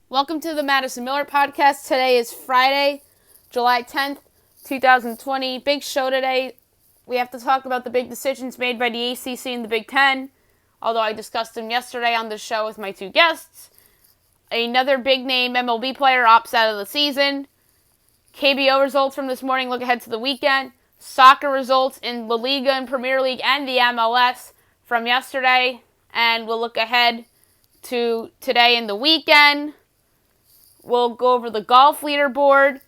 Welcome to the Madison Miller Podcast. Today is Friday, July 10th, 2020. Big show today. We have to talk about the big decisions made by the ACC and the Big-10, although I discussed them yesterday on the show with my two guests. Another big-name MLB player opts out of the season. KBO results from this morning look ahead to the weekend. Soccer results in La Liga and Premier League and the MLS from yesterday. And we'll look ahead to today and the weekend. We'll go over the golf leaderboard.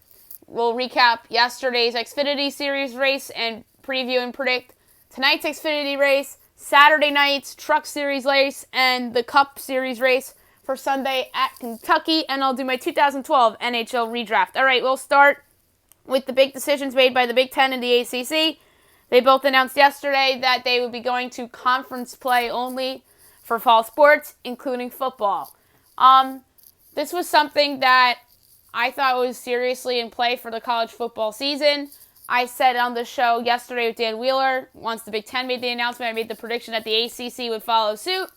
We'll recap yesterday's Xfinity Series race and preview and predict tonight's Xfinity race, Saturday night's Truck Series race, and the Cup Series race for Sunday at Kentucky. And I'll do my 2012 NHL ReDraft. All right, we'll start with the big decisions made by the Big-10 and the ACC. They both announced yesterday that they would be going to conference play only for fall sports, including football. This was something that I thought was seriously in play for the college football season. I said on the show yesterday with Dan Wheeler, once the Big-10 made the announcement, I made the prediction that the ACC would follow suit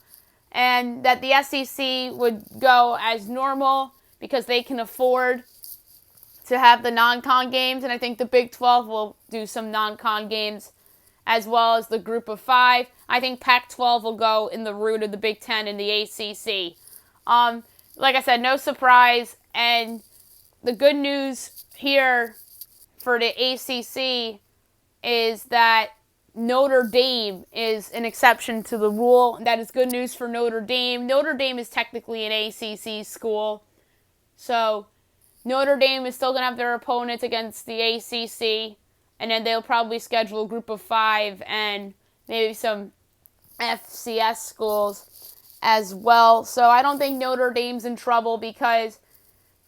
and that the SEC would go as normal because they can afford to have the non-con games, and I think the Big 12 will do some non-con games as well as the group of five. I think Pac-12 will go in the route of the Big 10 and the ACC. Like I said, no surprise, and the good news here for the ACC is that Notre Dame is an exception to the rule. That is good news for Notre Dame. Notre Dame is technically an ACC school, so Notre Dame is still going to have their opponents against the ACC, and then they'll probably schedule a group of five and maybe some FCS schools as well. So I don't think Notre Dame's in trouble because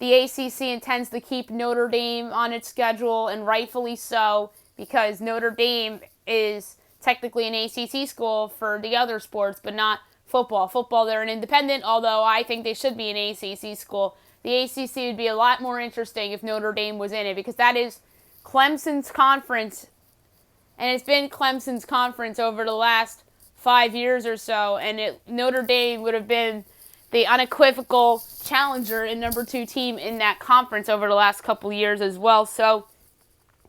the ACC intends to keep Notre Dame on its schedule, and rightfully so, because Notre Dame is technically an ACC school for the other sports, but not football. Football, they're an independent, although I think they should be an ACC school. The ACC would be a lot more interesting if Notre Dame was in it, because that is Clemson's conference, and it's been Clemson's conference over the last 5 years or so, and Notre Dame would have been the unequivocal challenger and number 2 team in that conference over the last couple years as well. So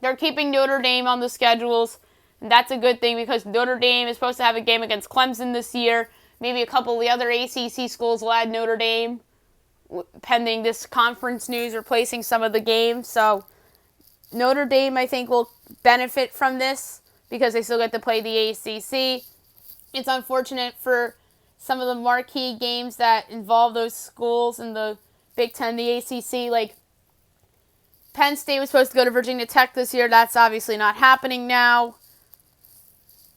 they're keeping Notre Dame on the schedules, and that's a good thing because Notre Dame is supposed to have a game against Clemson this year. Maybe a couple of the other ACC schools will add Notre Dame, pending this conference news replacing some of the games. So Notre Dame, I think, will benefit from this because they still get to play the ACC. It's unfortunate for some of the marquee games that involve those schools in the Big Ten, the ACC. Like Penn State was supposed to go to Virginia Tech this year. That's obviously not happening now.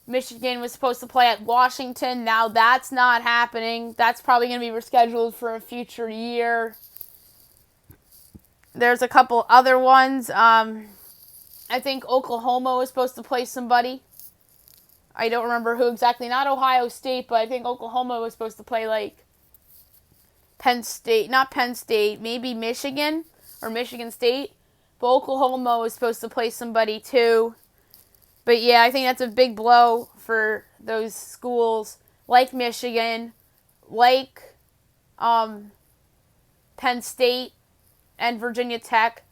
Michigan was supposed to play at Washington. Now that's not happening. That's probably going to be rescheduled for a future year. There's a couple other ones. I think Oklahoma was supposed to play somebody. I don't remember who exactly. Not Ohio State, but I think Oklahoma was supposed to play like Penn State. Not Penn State. Maybe Michigan or Michigan State. But Oklahoma was supposed to play somebody too. But yeah, I think that's a big blow for those schools like Michigan, like Penn State and Virginia Tech,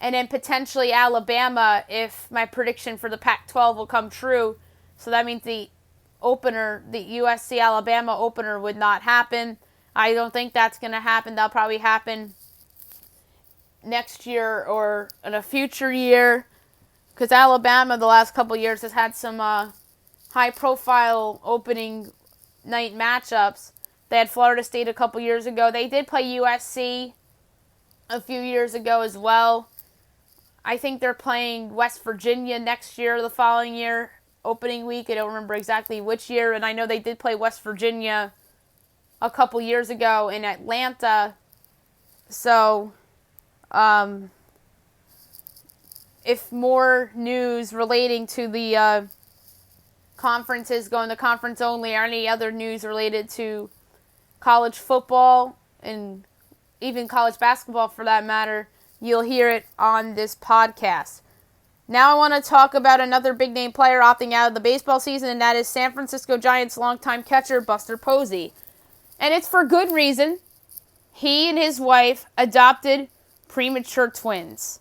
and then potentially Alabama if my prediction for the Pac-12 will come true. So that means the opener, the USC-Alabama opener would not happen. I don't think that's going to happen. That'll probably happen next year or in a future year. Because Alabama, the last couple of years, has had some high-profile opening night matchups. They had Florida State a couple years ago. They did play USC a few years ago as well. I think they're playing West Virginia next year, the following year, opening week. I don't remember exactly which year. And I know they did play West Virginia a couple years ago in Atlanta. So, if more news relating to the conferences going to conference only or any other news related to college football and even college basketball for that matter, you'll hear it on this podcast. Now I want to talk about another big-name player opting out of the baseball season, and that is San Francisco Giants longtime catcher Buster Posey. And it's for good reason. he and his wife adopted premature twins.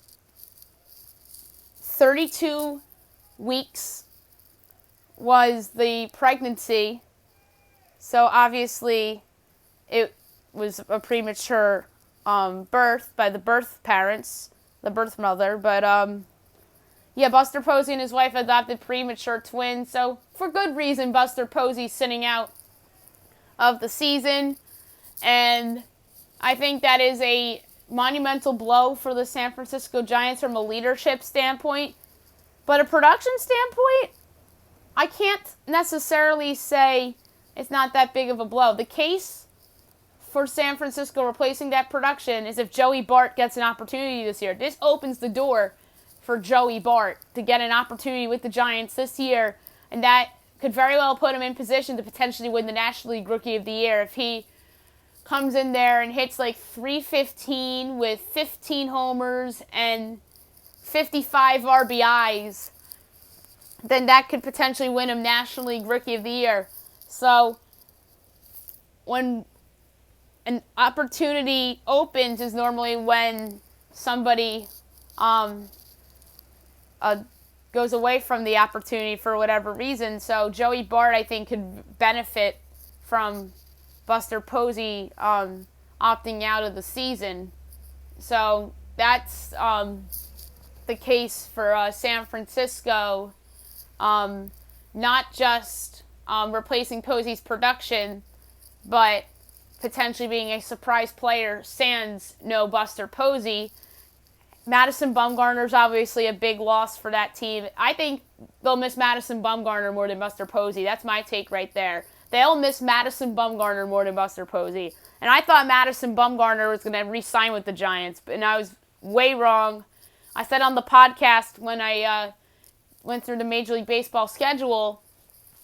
32 weeks was the pregnancy, so obviously it was a premature birth by the birth parents, the birth mother, but Buster Posey and his wife adopted premature twins, so for good reason Buster Posey's sitting out of the season, and I think that is a monumental blow for the San Francisco Giants from a leadership standpoint, but a production standpoint, I can't necessarily say it's not that big of a blow. The case for San Francisco replacing that production is if Joey Bart gets an opportunity this year. This opens the door for Joey Bart to get an opportunity with the Giants this year, and that could very well put him in position to potentially win the National League Rookie of the Year if he comes in there and hits like .315 with 15 homers and 55 RBIs, then that could potentially win him National League Rookie of the Year. So when an opportunity opens is normally when somebody goes away from the opportunity for whatever reason. So Joey Bart, I think, could benefit from Buster Posey opting out of the season. So that's the case for San Francisco, not just replacing Posey's production, but potentially being a surprise player sans no Buster Posey. Madison Bumgarner's obviously a big loss for that team. I think they'll miss Madison Bumgarner more than Buster Posey. That's my take right there. They'll miss Madison Bumgarner more than Buster Posey. And I thought Madison Bumgarner was going to re-sign with the Giants, and I was way wrong. I said on the podcast when I went through the Major League Baseball schedule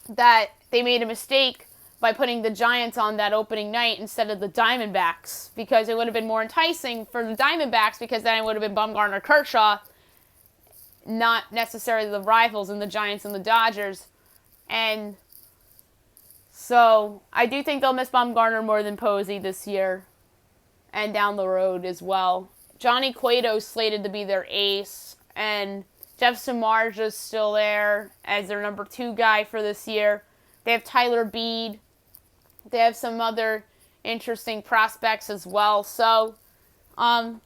that they made a mistake by putting the Giants on that opening night instead of the Diamondbacks, because it would have been more enticing for the Diamondbacks, because then it would have been Bumgarner Kershaw, not necessarily the rivals in the Giants and the Dodgers. And so I do think they'll miss Bumgarner more than Posey this year and down the road as well. Johnny Cueto's slated to be their ace, and Jeff Samardzija is still there as their number 2 guy for this year. They have Tyler Beede. They have some other interesting prospects as well. So I'm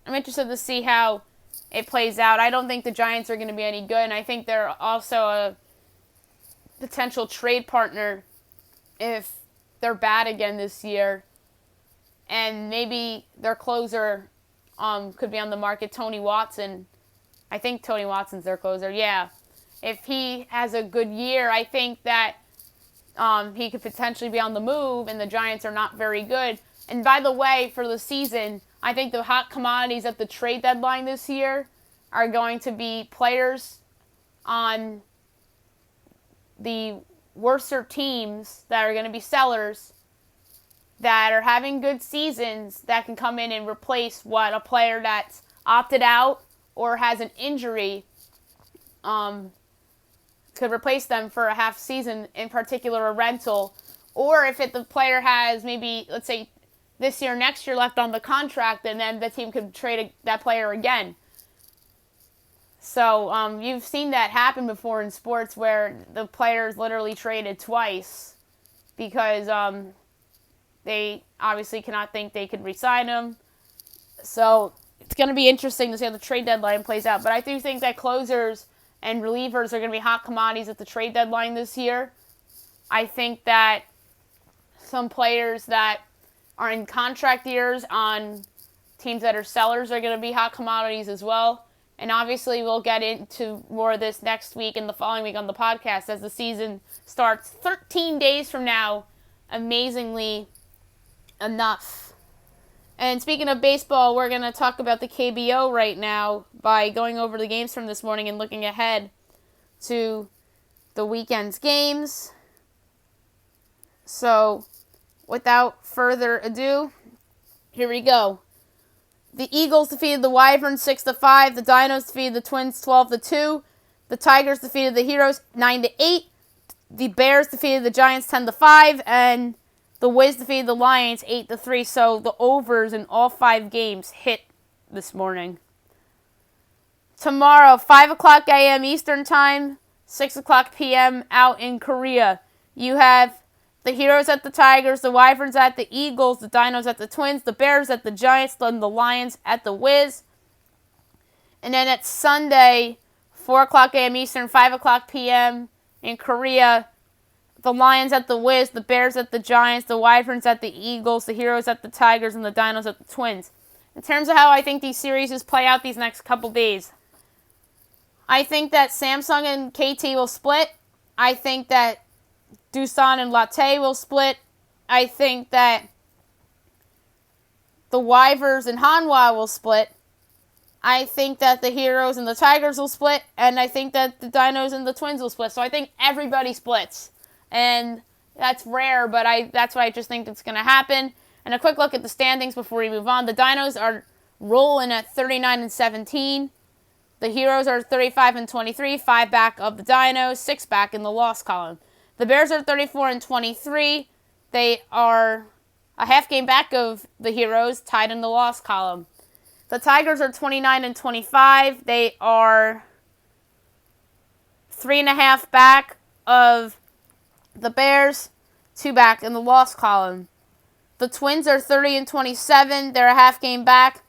interested to see how it plays out. I don't think the Giants are going to be any good, and I think they're also a potential trade partner if they're bad again this year. And maybe their closer could be on the market, Tony Watson. I think Tony Watson's their closer. Yeah. If he has a good year, I think that he could potentially be on the move, and the Giants are not very good. And by the way, for the season, I think the hot commodities at the trade deadline this year are going to be players on the worser teams that are going to be sellers that are having good seasons that can come in and replace what a player that's opted out or has an injury could replace them for a half season, in particular a rental, or if the player has maybe, let's say, this year, next year left on the contract, and then the team could trade that player again. So you've seen that happen before in sports where the players literally traded twice because they obviously cannot think they could re-sign him. So it's going to be interesting to see how the trade deadline plays out. But I do think that closers and relievers are going to be hot commodities at the trade deadline this year. I think that some players that are in contract years on teams that are sellers are going to be hot commodities as well. And obviously we'll get into more of this next week and the following week on the podcast as the season starts 13 days from now, amazingly enough. And speaking of baseball, we're going to talk about the KBO right now by going over the games from this morning and looking ahead to the weekend's games. So, without further ado, here we go. The Eagles defeated the Wyverns 6-5. The Dinos defeated the Twins 12-2. The Tigers defeated the Heroes 9-8. The Bears defeated the Giants 10-5. And The Wiz defeated the Lions 8-3, so the overs in all 5 games hit this morning. Tomorrow, 5 o'clock a.m. Eastern Time, 6 o'clock p.m. out in Korea. You have the Heroes at the Tigers, the Wyverns at the Eagles, the Dinos at the Twins, the Bears at the Giants, then the Lions at the Wiz. And then at Sunday, 4 o'clock a.m. Eastern, 5 o'clock p.m. in Korea, the Lions at the Wiz, the Bears at the Giants, the Wyverns at the Eagles, the Heroes at the Tigers, and the Dinos at the Twins. In terms of how I think these series play out these next couple days, I think that Samsung and KT will split. I think that Doosan and Lotte will split. I think that the Wyverns and Hanwha will split. I think that the Heroes and the Tigers will split. And I think that the Dinos and the Twins will split. So I think everybody splits. And that's rare, but that's why I just think it's going to happen. And a quick look at the standings before we move on. The Dinos are rolling at 39-17. The Heroes are 35-23, 5 back of the Dinos, 6 back in the loss column. The Bears are 34-23. They are a half game back of the Heroes, tied in the loss column. The Tigers are 29-25. They are 3.5 back of the Bears, 2 back in the loss column. The Twins are 30-27. They're a half game back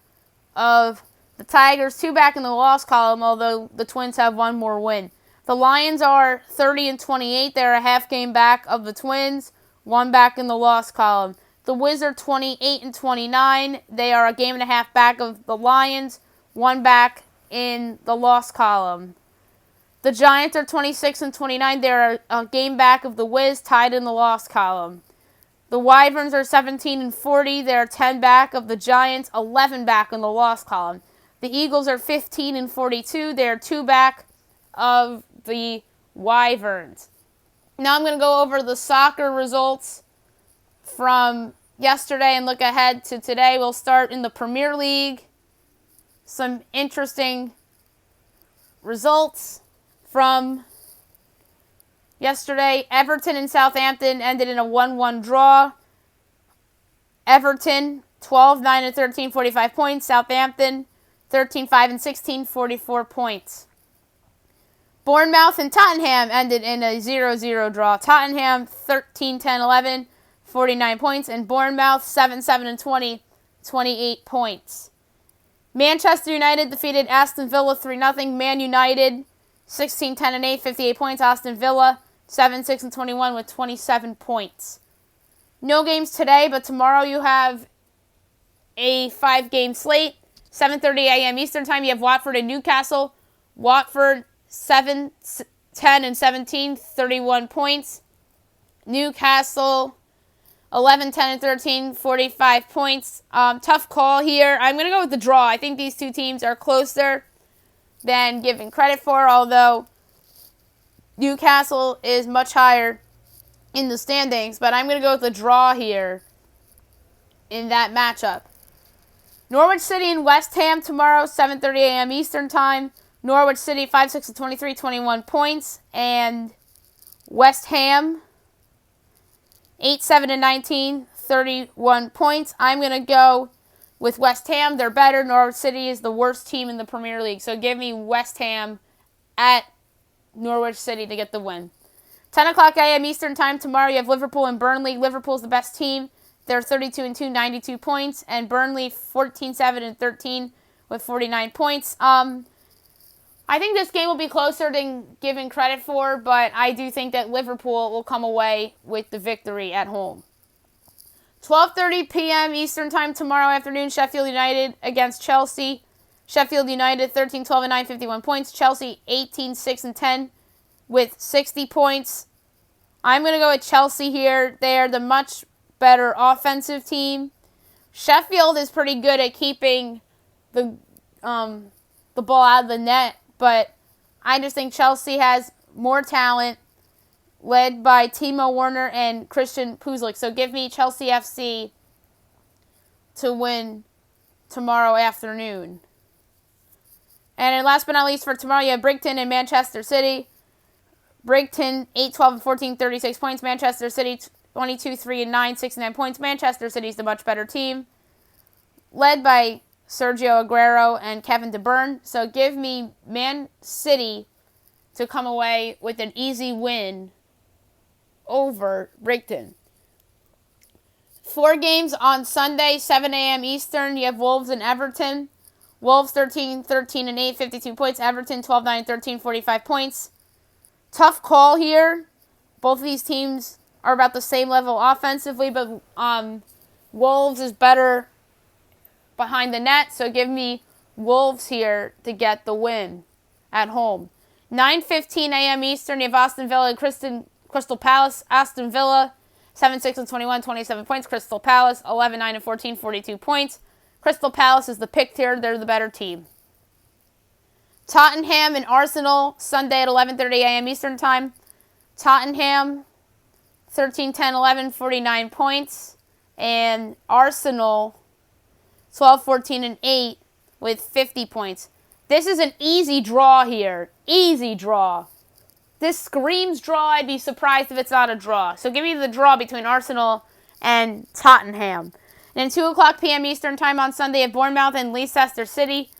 of the Tigers, 2 back in the loss column, although the Twins have 1 more win. The Lions are 30-28. They're a half game back of the Twins, 1 back in the loss column. The Wiz are 28-29. They are a game and a half back of the Lions, 1 back in the loss column. The Giants are 26-29. They're a game back of the Wiz, tied in the loss column. The Wyverns are 17-40. They're 10 back of the Giants, 11 back in the loss column. The Eagles are 15-42. They're 2 back of the Wyverns. Now I'm going to go over the soccer results from yesterday and look ahead to today. We'll start in the Premier League. Some interesting results from yesterday. Everton and Southampton ended in a 1-1 draw. Everton 12-9-13, 45 points. Southampton 13-5-16, 44 points. Bournemouth and Tottenham ended in a 0-0 draw. Tottenham 13-10-11, 49 points. And Bournemouth 7-7-20, 28 points. Manchester United defeated Aston Villa 3-0. Man United 16-10-8, 58 points. Aston Villa 7-6-21 with 27 points. No games today, but tomorrow you have a 5-game slate. 7:30 a.m. Eastern Time, you have Watford and Newcastle. Watford 7-10-17, 31 points. Newcastle 11-10-13, 45 points. Tough call here. I'm going to go with the draw. I think these two teams are closer than given credit for, although Newcastle is much higher in the standings. But I'm going to go with the draw here in that matchup. Norwich City and West Ham tomorrow, 7:30 a.m. Eastern Time. Norwich City 5-6-23, 21 points. And West Ham 8-7-19, 31 points. I'm going to go with West Ham. They're better. Norwich City is the worst team in the Premier League. So give me West Ham at Norwich City to get the win. 10 o'clock a.m. Eastern Time tomorrow, you have Liverpool and Burnley. Liverpool's the best team. They're 32-2, 92 points. And Burnley 14-7-13 with 49 points. I think this game will be closer than given credit for, but I do think that Liverpool will come away with the victory at home. 12:30 p.m. Eastern Time tomorrow afternoon, Sheffield United against Chelsea. Sheffield United 13-12-9, 51 points. Chelsea 18-6-10 with 60 points. I'm going to go with Chelsea here. They are the much better offensive team. Sheffield is pretty good at keeping the ball out of the net, but I just think Chelsea has more talent, led by Timo Werner and Christian Pulisic. So give me Chelsea FC to win tomorrow afternoon. And then last but not least for tomorrow, you have Big-10 and Manchester City. Big-10 8-12-14, 36 points. Manchester City 22-3-9, 69 points. Manchester City's the much better team, led by Sergio Aguero and Kevin De Bruyne. So give me Man City to come away with an easy win over Big-10. 4 games on Sunday, 7 a.m. Eastern. You have Wolves and Everton. Wolves 13-13-8, 52 points. Everton 12-9-13, 45 points. Tough call here. Both of these teams are about the same level offensively, but Wolves is better behind the net, so give me Wolves here to get the win at home. 9:15 a.m. Eastern, you have Aston Villa and Crystal Palace. Aston Villa 7-6-21, 27 points. Crystal Palace 11-9-14, 42 points. Crystal Palace is the pick here. They're the better team. Tottenham and Arsenal, Sunday at 11:30 a.m. Eastern Time. Tottenham 13-10-11, 49 points. And Arsenal 12-14-8 with 50 points. This is an easy draw here. Easy draw. This screams draw. I'd be surprised if it's not a draw. So give me the draw between Arsenal and Tottenham. And 2 o'clock p.m. Eastern Time on Sunday at Bournemouth and Leicester City.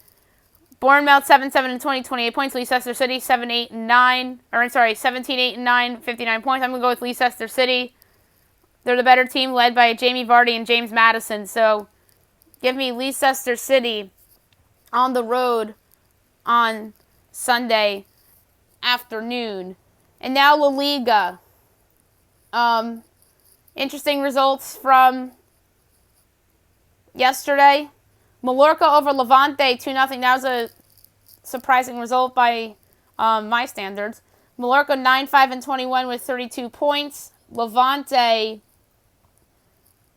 Bournemouth 7-7-20, 28 points. Leicester City 17-8-9, 59 points. I'm going to go with Leicester City. They're the better team, led by Jamie Vardy and James Maddison. So give me Leicester City on the road on Sunday afternoon. And now La Liga. Interesting results from yesterday. Mallorca over Levante 2-0. That was a surprising result by my standards. Mallorca 9-5-21 with 32 points. Levante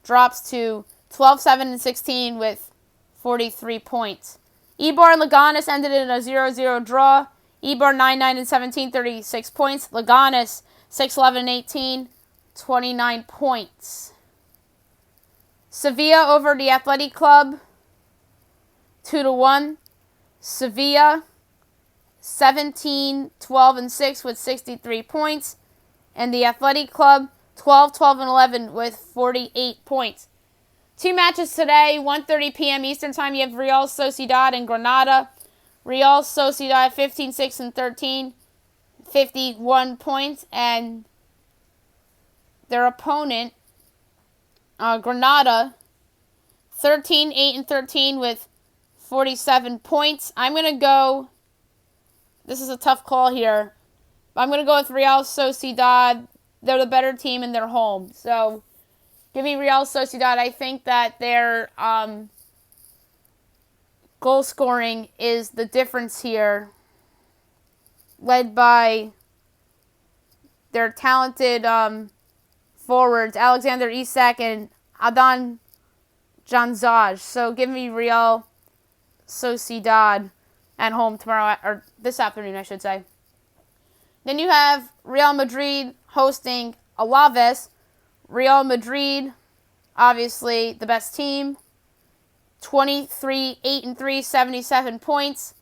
drops to 12-7-16 with 43 points. Eibar and Leganes ended in a 0-0 draw. Eibar 9-9-17, 36 points. Leganes 6-11-18, 29 points. Sevilla over the Athletic Club 2-1. Sevilla 17-12-6 with 63 points. And the Athletic Club 12-12-11 with 48 points. 2 matches today, 1:30 p.m. Eastern Time. You have Real Sociedad and Granada. Real Sociedad 15-6-13, 51 points. And their opponent, Granada, 13-8-13 with 47 points. I'm going to go, this is a tough call here, I'm going to go with Real Sociedad. They're the better team and they're home. So give me Real Sociedad. I think that their goal scoring is the difference here, led by their talented forwards, Alexander Isak and Adnan Januzaj. So give me Real Sociedad at home tomorrow, or this afternoon, I should say. Then you have Real Madrid hosting Alaves. Real Madrid, obviously the best team. 23-8-3, 77 points.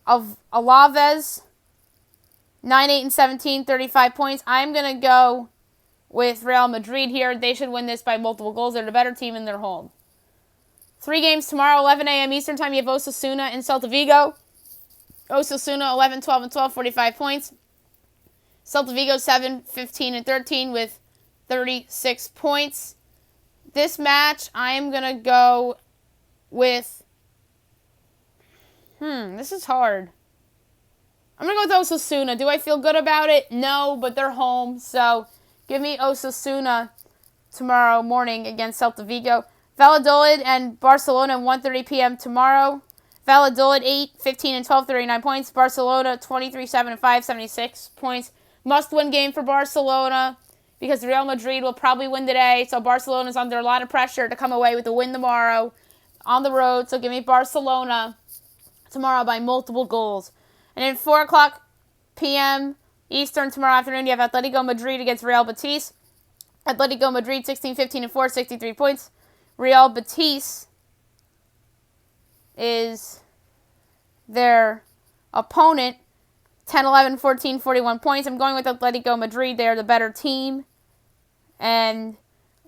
Of Alaves, 9-8-17, 35 points. I'm going to go with Real Madrid here. They should win this by multiple goals. They're the better team and they're home. 3 games tomorrow, 11 a.m. Eastern Time. You have Osasuna and Celta Vigo. Osasuna 11-12-12, 45 points. Celta Vigo 7-15-13 with 36 points. This match, I am going to go with... this is hard. I'm going to go with Osasuna. Do I feel good about it? No, but they're home. So give me Osasuna tomorrow morning against Celta Vigo. Valladolid and Barcelona 1:30 p.m. tomorrow. Valladolid 8-15-12, 39 points. Barcelona 23-7-5, 76 points. Must-win game for Barcelona because Real Madrid will probably win today. So Barcelona is under a lot of pressure to come away with a win tomorrow on the road. So give me Barcelona tomorrow by multiple goals. And then 4 o'clock p.m. Eastern tomorrow afternoon, you have Atletico Madrid against Real Betis. Atletico Madrid 16-15-4, 63 points. Real Betis is their opponent. 10-11-14, 41 points. I'm going with Atletico Madrid. They're the better team. And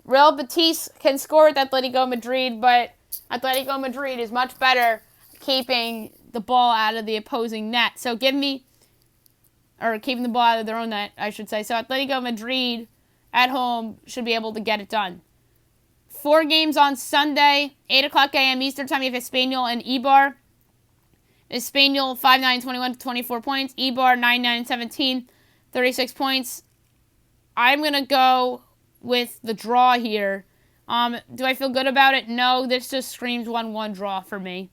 Real Betis can score with Atletico Madrid, but Atletico Madrid is much better keeping the ball out of the opposing net. So keeping the ball out of their own net, I should say. So Atletico Madrid at home should be able to get it done. 4 games on Sunday, 8 o'clock a.m. Eastern Time. You have Espanyol and Eibar. Espanyol 5-9-21 24 points. Eibar 9-9-17 36 points. I'm going to go with the draw here. Do I feel good about it? No, this just screams 1-1 draw for me.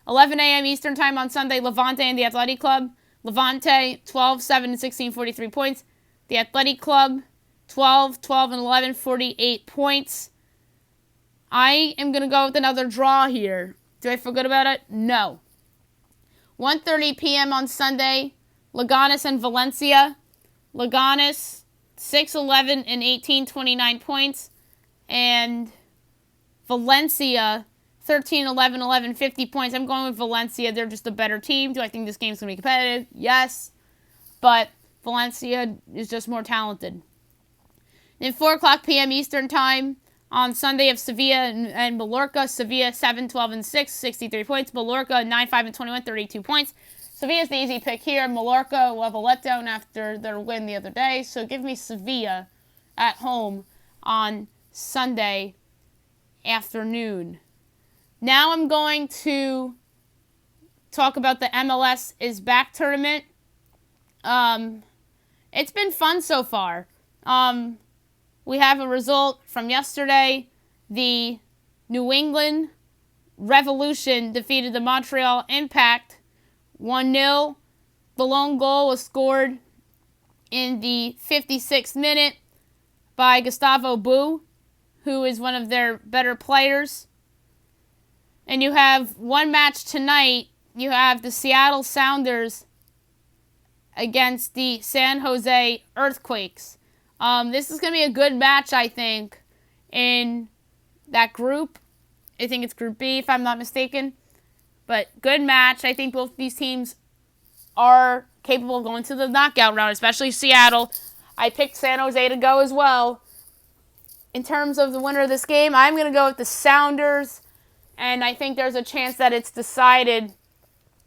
11 a.m. Eastern Time on Sunday, Levante and the Athletic Club. Levante 12-7-16 43 points. The Athletic Club 12-11 48 points. I am going to go with another draw here. Do I feel good about it? No. 1:30 p.m. on Sunday, Leganés and Valencia. Leganés 6-11 and 18 points. And Valencia 13-11 50 points. I'm going with Valencia. They're just a better team. Do I think this game's going to be competitive? Yes. But Valencia is just more talented. Then 4 o'clock p.m. Eastern Time on Sunday of Sevilla and Mallorca. Sevilla 7-12 and 63 points. Mallorca 9-5 and 21 32 points. Sevilla's the easy pick here. Mallorca will have a letdown after their win the other day. So give me Sevilla at home on Sunday afternoon. Now I'm going to talk about the MLS is Back tournament. It's been fun so far. We have a result from yesterday. The New England Revolution defeated the Montreal Impact 1-0. The lone goal was scored in the 56th minute by Gustavo Bou, who is one of their better players. And you have one match tonight. You have the Seattle Sounders against the San Jose Earthquakes. This is going to be a good match, I think, in that group. I think it's Group B, if I'm not mistaken. But good match. I think both these teams are capable of going to the knockout round, especially Seattle. I picked San Jose to go as well. In terms of the winner of this game, I'm going to go with the Sounders. And I think there's a chance that it's decided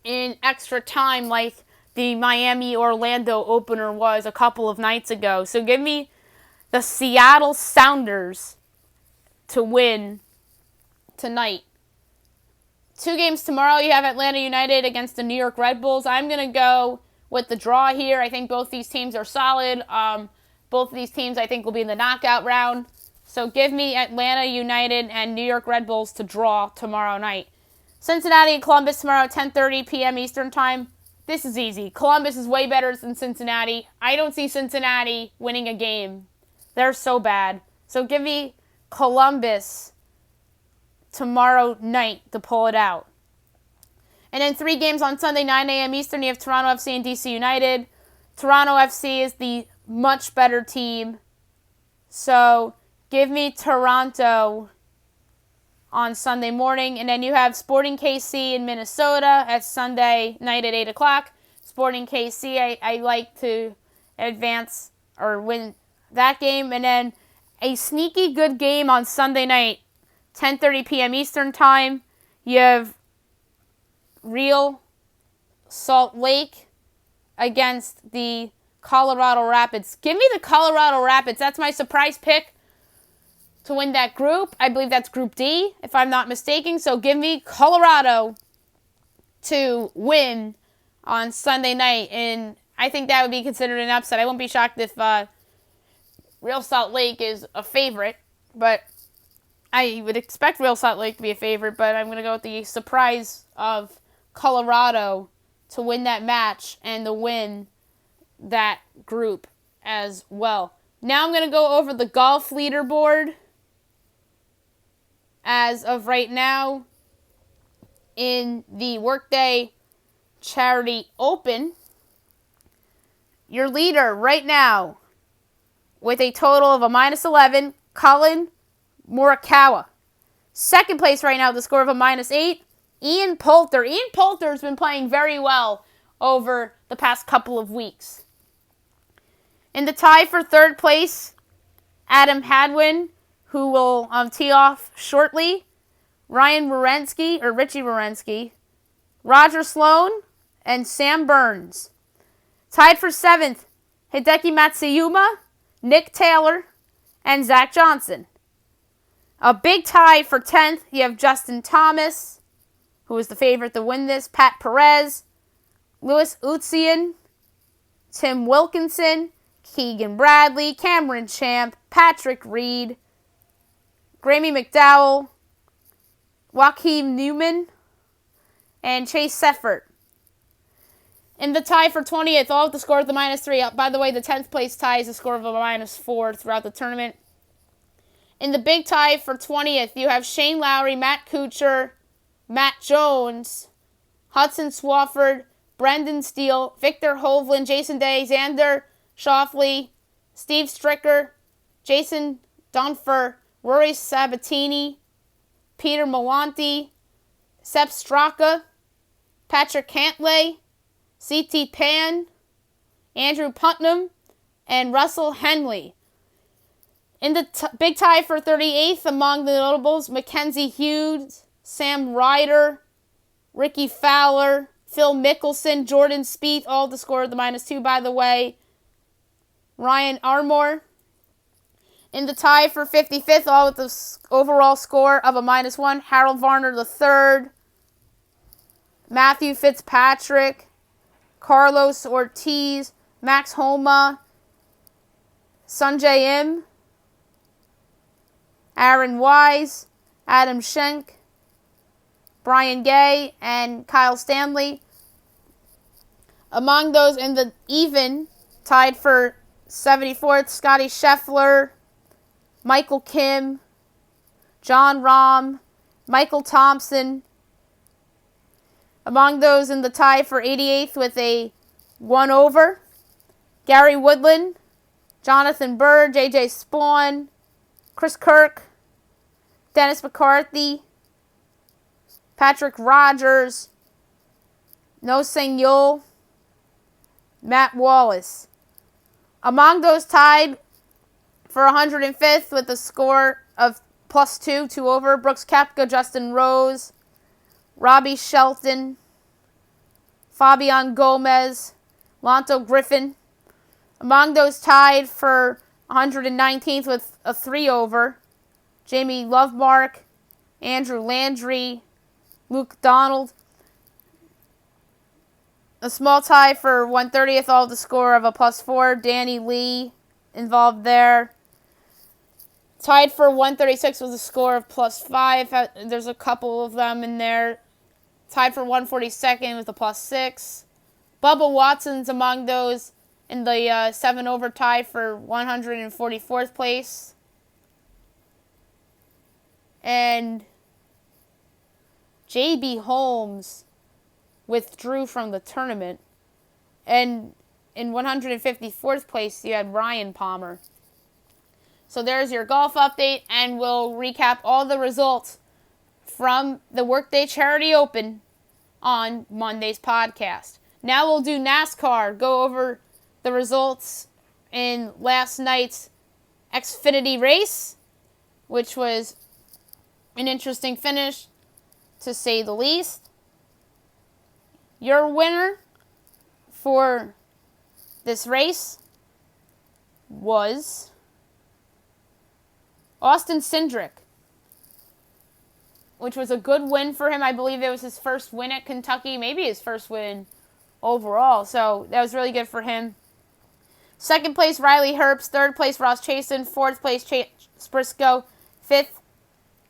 in extra time like the Miami-Orlando opener was a couple of nights ago. So give me the Seattle Sounders to win tonight. 2 games tomorrow. You have Atlanta United against the New York Red Bulls. I'm going to go with the draw here. I think both these teams are solid. Both of these teams, I think, will be in the knockout round. So give me Atlanta United and New York Red Bulls to draw tomorrow night. Cincinnati and Columbus tomorrow at 10:30 p.m. Eastern Time. This is easy. Columbus is way better than Cincinnati. I don't see Cincinnati winning a game. They're so bad. So give me Columbus tomorrow night to pull it out. And then 3 games on Sunday, 9 a.m. Eastern. You have Toronto FC and DC United. Toronto FC is the much better team. So give me Toronto on Sunday morning. And then you have Sporting KC in Minnesota at Sunday night at 8 o'clock. Sporting KC, I like to advance or win that game. And then a sneaky good game on Sunday night, 10:30 p.m. Eastern Time. You have Real Salt Lake against the Colorado Rapids. Give me the Colorado Rapids. That's my surprise pick to win that group. I believe that's Group D, if I'm not mistaken. So give me Colorado to win on Sunday night. And I think that would be considered an upset. I won't be shocked if Real Salt Lake is a favorite. But I would expect Real Salt Lake to be a favorite. But I'm going to go with the surprise of Colorado to win that match and to win that group as well. Now I'm going to go over the golf leaderboard as of right now in the Workday Charity Open. Your leader right now with a total of a -11, Colin Morikawa. Second place right now with a score of a -8, Ian Poulter. Ian Poulter has been playing very well over the past couple of weeks. In the tie for third place Adam Hadwin, who will tee off shortly. Ryan Werenski, or Richie Werenski. Roger Sloan, and Sam Burns. Tied for 7th, Hideki Matsuyama, Nick Taylor, and Zach Johnson. A big tie for 10th, you have Justin Thomas, who is the favorite to win this, Pat Perez, Louis Utsian, Tim Wilkinson, Keegan Bradley, Cameron Champ, Patrick Reed, Grammy McDowell, Joachim Newman, and Chase Seffert. In the tie for 20th, all with the score of the -3. By the way, the 10th place tie is a score of a -4 throughout the tournament. In the big tie for 20th, you have Shane Lowry, Matt Kuchar, Matt Jones, Hudson Swafford, Brendan Steele, Victor Hovland, Jason Day, Xander Schauffele, Steve Stricker, Jason Dunfer, Rory Sabatini, Peter Mawanti, Sepp Straka, Patrick Cantlay, C.T. Pan, Andrew Putnam, and Russell Henley. In the big tie for 38th, among the notables, Mackenzie Hughes, Sam Ryder, Ricky Fowler, Phil Mickelson, Jordan Spieth, all the score of the -2, by the way. Ryan Armour. In the tie for 55th, all with the overall score of a -1, Harold Varner III, Matthew Fitzpatrick, Carlos Ortiz, Max Homa, Sungjae Im, Aaron Wise, Adam Schenk, Brian Gay, and Kyle Stanley. Among those in the even, tied for 74th, Scotty Scheffler, Michael Kim, John Rahm, Michael Thompson. Among those in the tie for 88th with a 1 over, Gary Woodland, Jonathan Bird, J.J. Spawn, Chris Kirk, Dennis McCarthy, Patrick Rogers, No Seng Yul, Matt Wallace. Among those tied for 105th with a score of +2, 2 over, Brooks Koepka, Justin Rose, Robbie Shelton, Fabian Gomez, Lanto Griffin. Among those tied for 119th with a 3 over, Jamie Lovemark, Andrew Landry, Luke Donald. A small tie for 130th, all with the score of a +4, Danny Lee involved there. Tied for 136 with a score of +5. There's a couple of them in there. Tied for 142nd with a +6. Bubba Watson's among those in the 7 over tie for 144th place. And J.B. Holmes withdrew from the tournament. And in 154th place, you had Ryan Palmer. So there's your golf update, and we'll recap all the results from the Workday Charity Open on Monday's podcast. Now we'll do NASCAR, go over the results in last night's Xfinity race, which was an interesting finish, to say the least. Your winner for this race was Austin Cindric, which was a good win for him. I believe it was his first win at Kentucky, maybe his first win overall. So that was really good for him. Second place, Riley Herbst. Third place, Ross Chasen. Fourth place, Chase Briscoe. Fifth,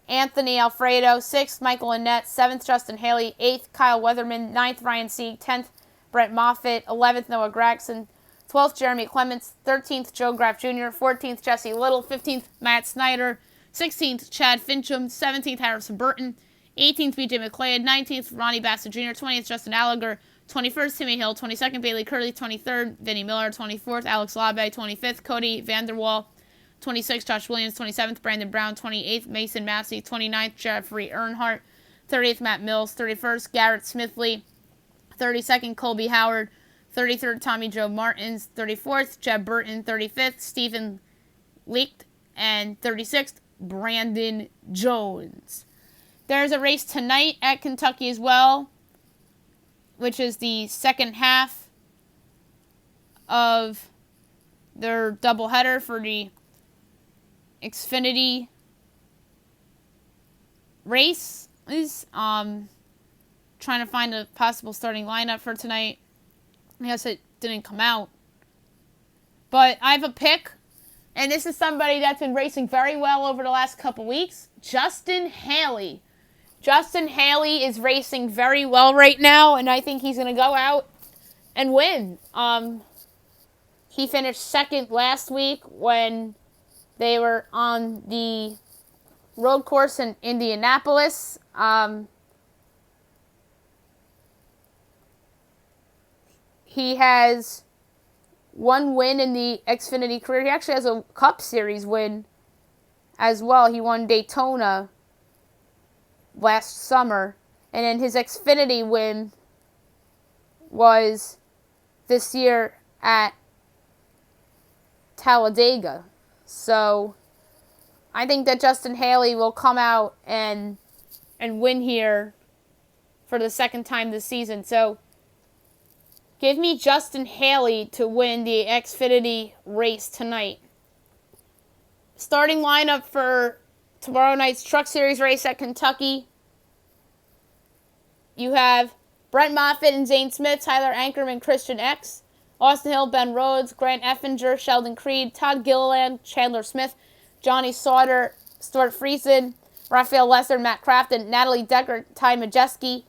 Anthony Alfredo. Sixth, Michael Annett. Seventh, Justin Haley. Eighth, Kyle Weatherman. Ninth, Ryan Sieg. 10th, Brett Moffitt. 11th, Noah Gragson. 12th, Jeremy Clements. 13th, Joe Graff Jr. 14th, Jesse Little. 15th, Matt Snyder. 16th, Chad Fincham. 17th, Harrison Burton. 18th, BJ McLeod. 19th, Ronnie Bassett Jr. 20th, Justin Allgaier. 21st, Timmy Hill. 22nd, Bailey Curley. 23rd, Vinnie Miller. 24th, Alex Labe. 25th, Cody Vanderwall. 26th, Josh Williams. 27th, Brandon Brown. 28th, Mason Massey. 29th, Jeffrey Earnhardt. 30th, Matt Mills. 31st, Garrett Smithley. 32nd, Colby Howard. 33rd, Tommy Joe Martins. 34th, Jeb Burton. 35th, Stephen And 36th, Brandon Jones. There's a race tonight at Kentucky as well, which is the second half of their doubleheader for the Xfinity race. Trying to find a possible starting lineup for tonight. I guess it didn't come out. But I have a pick, and this is somebody that's been racing very well over the last couple weeks. Justin Haley. Justin Haley is racing very well right now, and I think he's going to go out and win. He finished second last week when they were on the road course in Indianapolis. He has one win in the Xfinity career. He actually has a Cup Series win as well. He won Daytona last summer. And then his Xfinity win was this year at Talladega. So I think that Justin Haley will come out and win here for the second time this season. So give me Justin Haley to win the Xfinity race tonight. Starting lineup for tomorrow night's Truck Series race at Kentucky. You have Brent Moffitt and Zane Smith, Tyler Ankerman, Christian X, Austin Hill, Ben Rhodes, Grant Effinger, Sheldon Creed, Todd Gilliland, Chandler Smith, Johnny Sauter, Stuart Friesen, Raphael Lesser, Matt Crafton, Natalie Decker, Ty Majeski,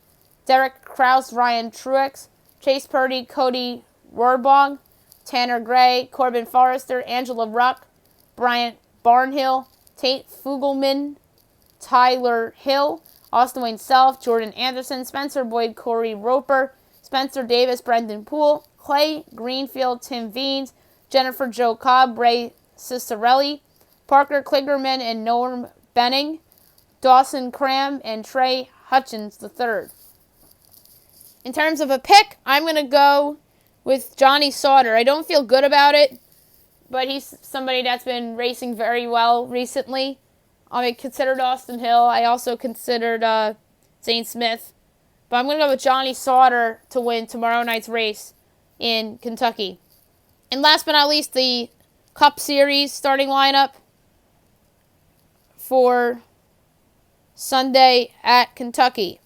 Derek Kraus, Ryan Truex, Chase Purdy, Cody Rohrbach, Tanner Gray, Corbin Forrester, Angela Ruck, Bryant Barnhill, Tate Fugelman, Tyler Hill, Austin Wayne Self, Jordan Anderson, Spencer Boyd, Corey Roper, Spencer Davis, Brendan Poole, Clay Greenfield, Tim Veens, Jennifer Jo Cobb, Ray Cicerelli, Parker Kligerman and Norm Benning, Dawson Cram, and Trey Hutchins III. In terms of a pick, I'm going to go with Johnny Sauter. I don't feel good about it, but he's somebody that's been racing very well recently. I considered Austin Hill. I also considered Zane Smith. But I'm going to go with Johnny Sauter to win tomorrow night's race in Kentucky. And last but not least, the Cup Series starting lineup for Sunday at Kentucky.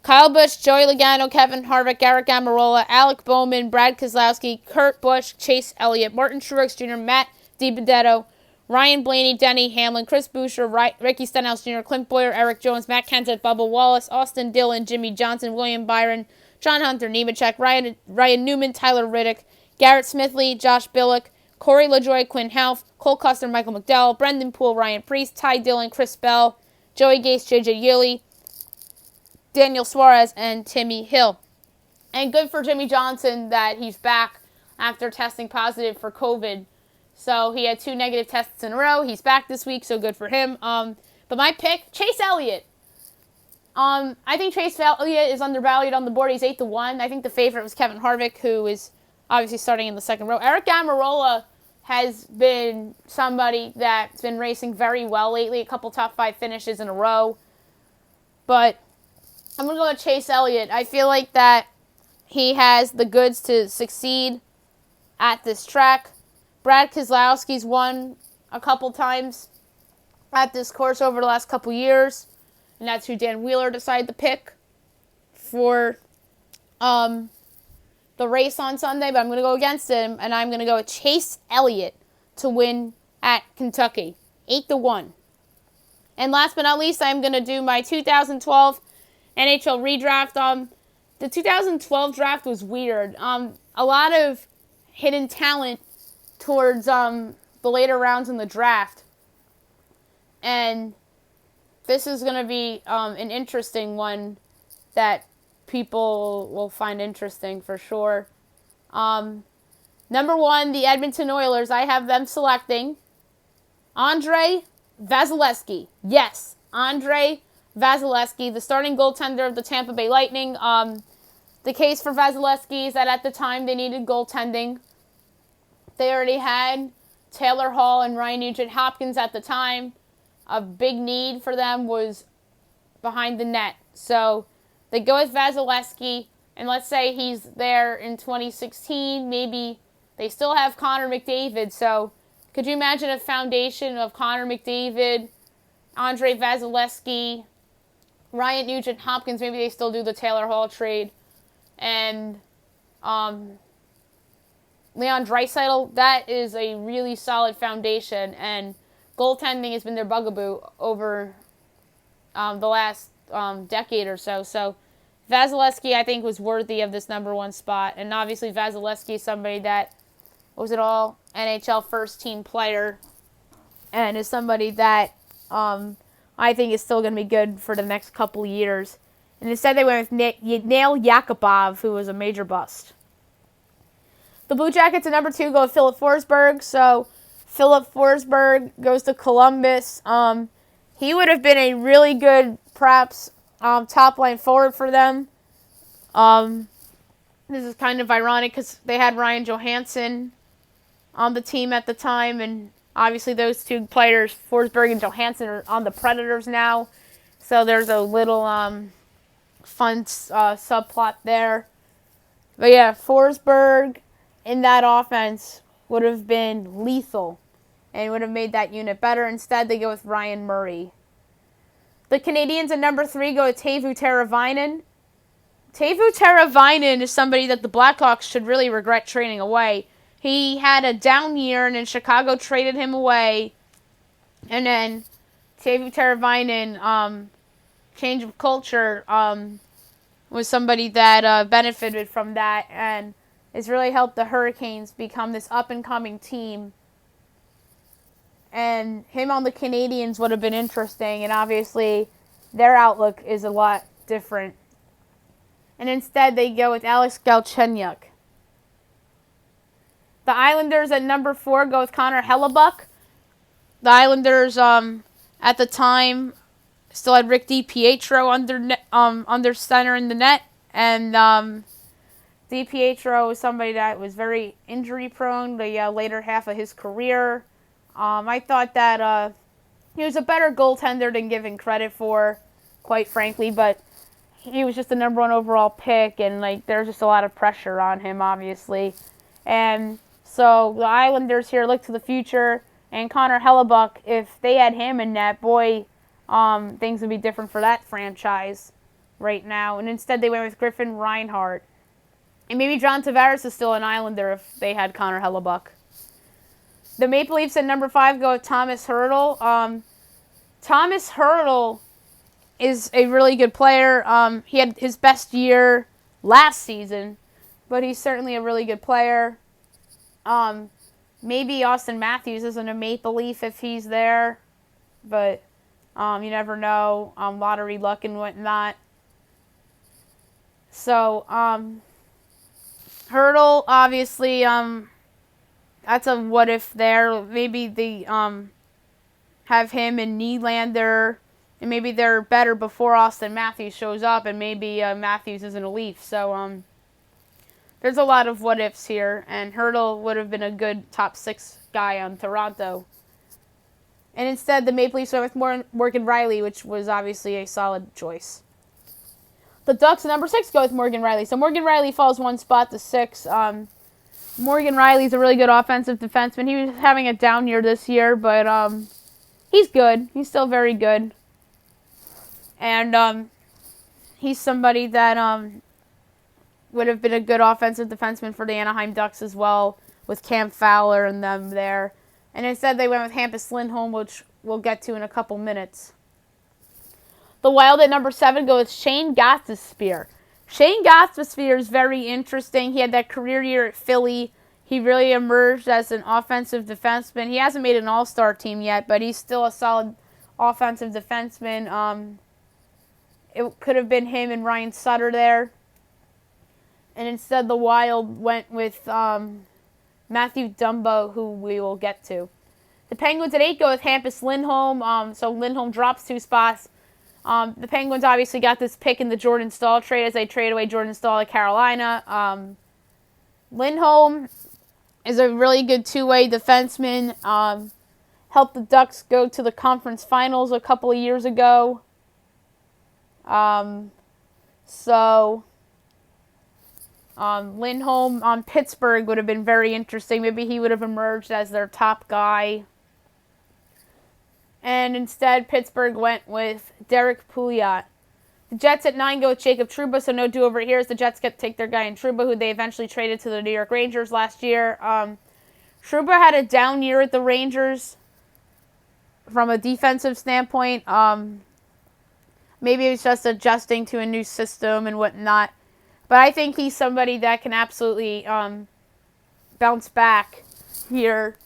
Kyle Busch, Joey Logano, Kevin Harvick, Garrett Amarola, Alec Bowman, Brad Keselowski, Kurt Busch, Chase Elliott, Martin Truex Jr., Matt DiBenedetto, Ryan Blaney, Denny Hamlin, Chris Buescher, Ricky Stenhouse Jr., Clint Boyer, Eric Jones, Matt Kenseth, Bubba Wallace, Austin Dillon, Jimmy Johnson, William Byron, John Hunter Nemechek, Ryan Newman, Tyler Riddick, Garrett Smithley, Josh Billick, Corey LaJoie, Quinn Houff, Cole Custer, Michael McDowell, Brendan Poole, Ryan Preece, Ty Dillon, Chris Bell, Joey Gase, JJ Yeley, Daniel Suarez, and Timmy Hill. And good for Jimmy Johnson that he's back after testing positive for COVID. So he had 2 negative tests in a row. He's back this week, so good for him. But my pick, Chase Elliott. I think Chase Elliott is undervalued on the board. He's 8-1. I think the favorite was Kevin Harvick, who is obviously starting in the second row. Eric Amarola has been somebody that's been racing very well lately. A couple top 5 finishes in a row. But I'm going to go with Chase Elliott. I feel like that he has the goods to succeed at this track. Brad Keselowski's won a couple times at this course over the last couple years. And that's who Dan Wheeler decided to pick for the race on Sunday. But I'm going to go against him, and I'm going to go with Chase Elliott to win at Kentucky. 8-1. And last but not least, I'm going to do my 2012 NHL redraft. The 2012 draft was weird. A lot of hidden talent towards the later rounds in the draft. And this is going to be an interesting one that people will find interesting for sure. Number 1, the Edmonton Oilers. I have them selecting Andrei Vasilevsky. Yes, Andrei Vasilevsky, the starting goaltender of the Tampa Bay Lightning. The case for Vasilevsky is that at the time they needed goaltending. They already had Taylor Hall and Ryan Nugent-Hopkins at the time. A big need for them was behind the net. So they go with Vasilevsky, and let's say he's there in 2016. Maybe they still have Connor McDavid. So could you imagine a foundation of Connor McDavid, Andre Vasilevsky, Ryan Nugent-Hopkins? Maybe they still do the Taylor Hall trade. And Leon Draisaitl. That is a really solid foundation. And goaltending has been their bugaboo over the last decade or so. So Vasilevsky, I think, was worthy of this number one spot. And obviously Vasilevsky is somebody that was an all NHL first team player and is somebody that I think is still going to be good for the next couple of years. And instead they went with Nail Yakupov, who was a major bust. The Blue Jackets at number 2 go with Philip Forsberg. So Philip Forsberg goes to Columbus. He would have been a really good, perhaps, top-line forward for them. This is kind of ironic because they had Ryan Johansson on the team at the time, and obviously those two players, Forsberg and Johansson, are on the Predators now. So there's a little fun subplot there. But yeah, Forsberg in that offense would have been lethal and would have made that unit better. Instead, they go with Ryan Murray. The Canadiens at number 3 go with Teuvo Teravainen. Teuvo Teravainen is somebody that the Blackhawks should really regret trading away. He had a down year, and then Chicago traded him away. And then Teuvo Teravainen, change of culture, was somebody that benefited from that and has really helped the Hurricanes become this up-and-coming team. And him on the Canadiens would have been interesting, and obviously their outlook is a lot different. And instead they go with Alex Galchenyuk. The Islanders at number 4 go with Connor Hellebuck. The Islanders at the time still had Rick DiPietro under center in the net, and DiPietro was somebody that was very injury-prone the later half of his career. I thought that he was a better goaltender than given credit for, quite frankly, but he was just the number 1 overall pick, and there's just a lot of pressure on him, obviously. And so the Islanders here look to the future, and Connor Hellebuck, if they had him in net, boy, things would be different for that franchise right now. And instead they went with Griffin Reinhart. And maybe John Tavares is still an Islander if they had Connor Hellebuck. The Maple Leafs at number 5 go with Thomas Hertl. Thomas Hertl is a really good player. He had his best year last season, but he's certainly a really good player. Maybe Austin Matthews isn't a Maple Leaf if he's there, but you never know. Lottery luck and whatnot. So, Hertl, obviously, that's a what if there. Maybe they have him and Nylander, and maybe they're better before Austin Matthews shows up, and maybe Matthews isn't a Leaf. So there's a lot of what ifs here, and Hertl would have been a good top 6 guy on Toronto. And instead, the Maple Leafs went with Morgan Rielly, which was obviously a solid choice. The Ducks at number 6 go with Morgan Rielly. So Morgan Rielly falls 1 spot to 6. Morgan Rielly's a really good offensive defenseman. He was having a down year this year, but he's good. He's still very good. And he's somebody that would have been a good offensive defenseman for the Anaheim Ducks as well, with Cam Fowler and them there. And instead they went with Hampus Lindholm, which we'll get to in a couple minutes. The Wild at number 7 go with Shane Gostisbehere. Shane Gostisbehere is very interesting. He had that career year at Philly. He really emerged as an offensive defenseman. He hasn't made an all-star team yet, but he's still a solid offensive defenseman. It could have been him and Ryan Sutter there. And instead the Wild went with Matthew Dumba, who we will get to. The Penguins at 8 go with Hampus Lindholm. So Lindholm drops 2 spots. The Penguins obviously got this pick in the Jordan Staal trade as they trade away Jordan Staal to Carolina. Lindholm is a really good two-way defenseman. Helped the Ducks go to the conference finals a couple of years ago. Lindholm on Pittsburgh would have been very interesting. Maybe he would have emerged as their top guy. And instead, Pittsburgh went with Derek Pouliot. The Jets at 9 go with Jacob Trouba, so no do-over here as the Jets get to take their guy in Trouba, who they eventually traded to the New York Rangers last year. Trouba had a down year at the Rangers from a defensive standpoint. Maybe it was just adjusting to a new system and whatnot. But I think he's somebody that can absolutely bounce back here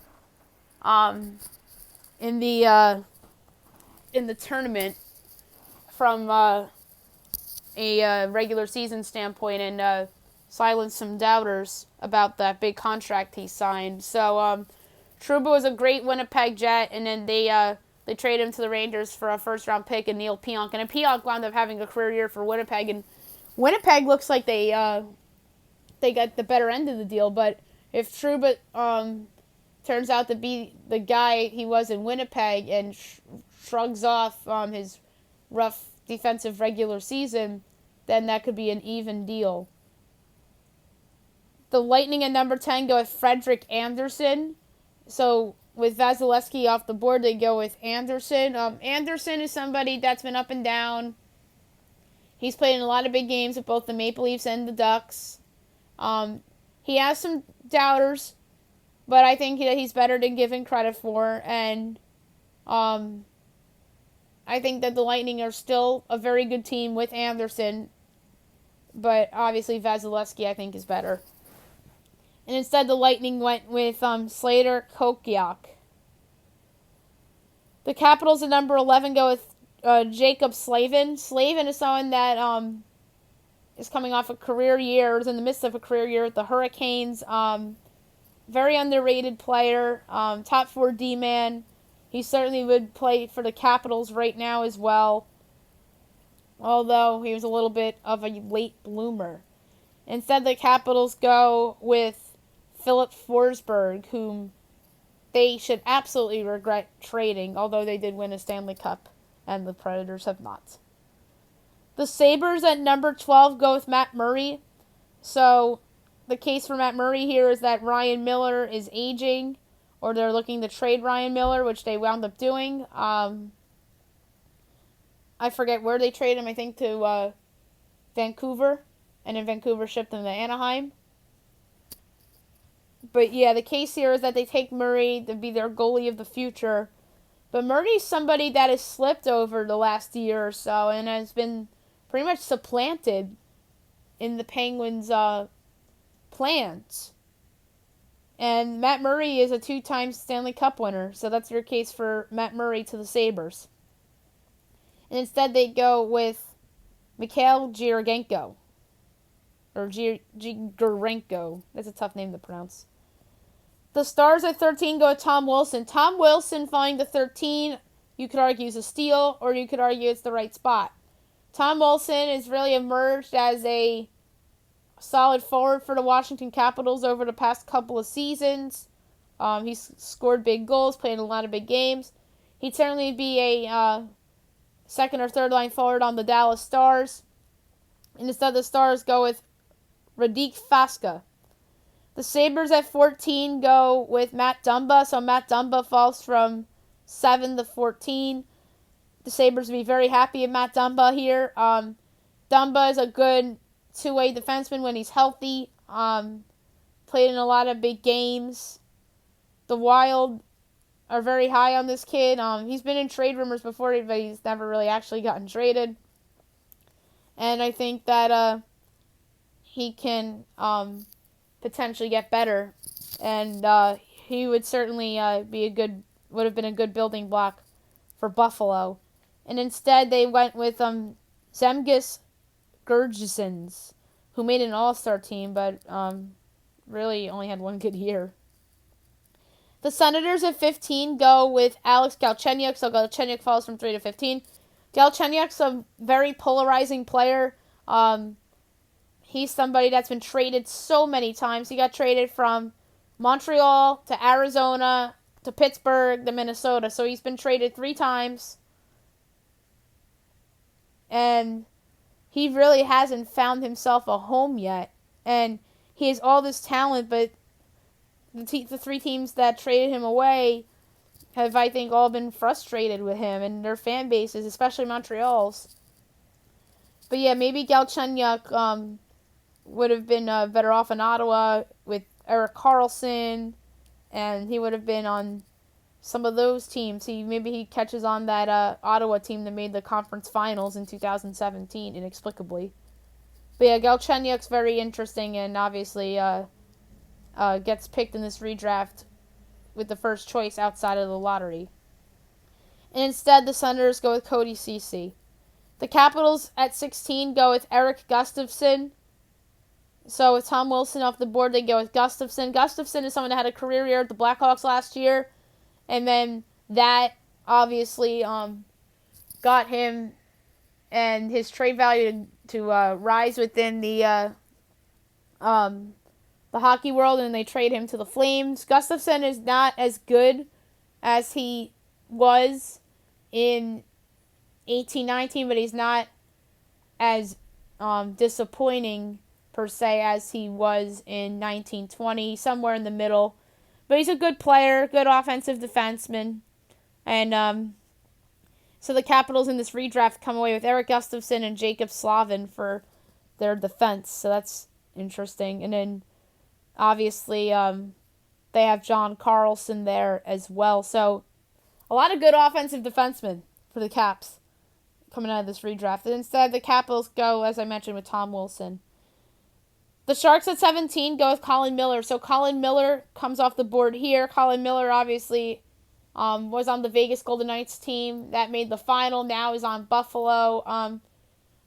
in the tournament from a regular season standpoint and silence some doubters about that big contract he signed. So Trouba was a great Winnipeg Jet, and then they traded him to the Rangers for a first-round pick and Neil Pionk. And Pionk wound up having a career year for Winnipeg, and Winnipeg looks like they got the better end of the deal. But if Trouba turns out to be the guy he was in Winnipeg and shrugs off his rough defensive regular season, then that could be an even deal. The Lightning at number 10 go with Frederik Andersen. So with Vasilevsky off the board, they go with Andersen. Andersen is somebody that's been up and down. He's played in a lot of big games with both the Maple Leafs and the Ducks. He has some doubters, but I think that he's better than given credit for. And I think that the Lightning are still a very good team with Andersen, but obviously Vasilevsky I think is better. And instead the Lightning went with Slater Kokyuk. The Capitals at number 11 go with Jacob Slavin. Slavin is someone that is coming off a career year, or is in the midst of a career year with the Hurricanes. Very underrated player, top 4 D-man. He certainly would play for the Capitals right now as well, although he was a little bit of a late bloomer. Instead, the Capitals go with Philip Forsberg, whom they should absolutely regret trading, although they did win a Stanley Cup, and the Predators have not. The Sabres at number 12 go with Matt Murray. So the case for Matt Murray here is that Ryan Miller is aging, or they're looking to trade Ryan Miller, which they wound up doing. I forget where they traded him, I think to Vancouver, and then Vancouver shipped him to Anaheim. But yeah, the case here is that they take Murray to be their goalie of the future. But Murray's somebody that has slipped over the last year or so and has been pretty much supplanted in the Penguins' plans. And Matt Murray is a 2-time Stanley Cup winner, so that's your case for Matt Murray to the Sabres. And instead they go with Mikhail Girigenko. Or Grigorenko. That's a tough name to pronounce. The Stars at 13 go with Tom Wilson. Tom Wilson falling to 13, you could argue is a steal, or you could argue it's the right spot. Tom Wilson has really emerged as a solid forward for the Washington Capitals over the past couple of seasons. He's scored big goals, played in a lot of big games. He'd certainly be a second or third line forward on the Dallas Stars. And instead the Stars go with Radek Faksa. The Sabres at 14 go with Matt Dumba. So Matt Dumba falls from 7 to 14. The Sabres would be very happy with Matt Dumba here. Dumba is a good two-way defenseman when he's healthy. Played in a lot of big games. The Wild are very high on this kid. He's been in trade rumors before, but he's never really actually gotten traded. And I think that he can potentially get better, and he would certainly would have been a good building block for Buffalo. And instead they went with Zemgus Girgensons, who made an all-star team, but really only had one good year. The Senators at 15 go with Alex Galchenyuk, so Galchenyuk falls from 3 to 15. Galchenyuk's a very polarizing player. He's somebody that's been traded so many times. He got traded from Montreal to Arizona to Pittsburgh to Minnesota. So he's been traded 3 times. And he really hasn't found himself a home yet. And he has all this talent, but the 3 teams that traded him away have, I think, all been frustrated with him and their fan bases, especially Montreal's. But yeah, maybe Galchenyuk would have been better off in Ottawa with Erik Karlsson, and he would have been on some of those teams. Maybe he catches on that Ottawa team that made the conference finals in 2017 inexplicably. But yeah, Galchenyuk's very interesting, and obviously gets picked in this redraft with the first choice outside of the lottery. And instead, the Senators go with Cody Ceci. The Capitals at 16 go with Erik Gustafsson. So with Tom Wilson off the board, they go with Gustafsson. Gustafsson is someone that had a career year at the Blackhawks last year. And then that obviously got him and his trade value to rise within the hockey world, and they trade him to the Flames. Gustafsson is not as good as he was in 18-19, but he's not as disappointing per se as he was in 19-20, somewhere in the middle. But he's a good player, good offensive defenseman. And so the Capitals in this redraft come away with Erik Gustafsson and Jacob Slavin for their defense. So that's interesting. And then obviously they have John Carlson there as well. So a lot of good offensive defensemen for the Caps coming out of this redraft. And instead, the Capitals go, as I mentioned, with Tom Wilson. The Sharks at 17 go with Colin Miller. So Colin Miller comes off the board here. Colin Miller obviously was on the Vegas Golden Knights team that made the final. Now is on Buffalo. I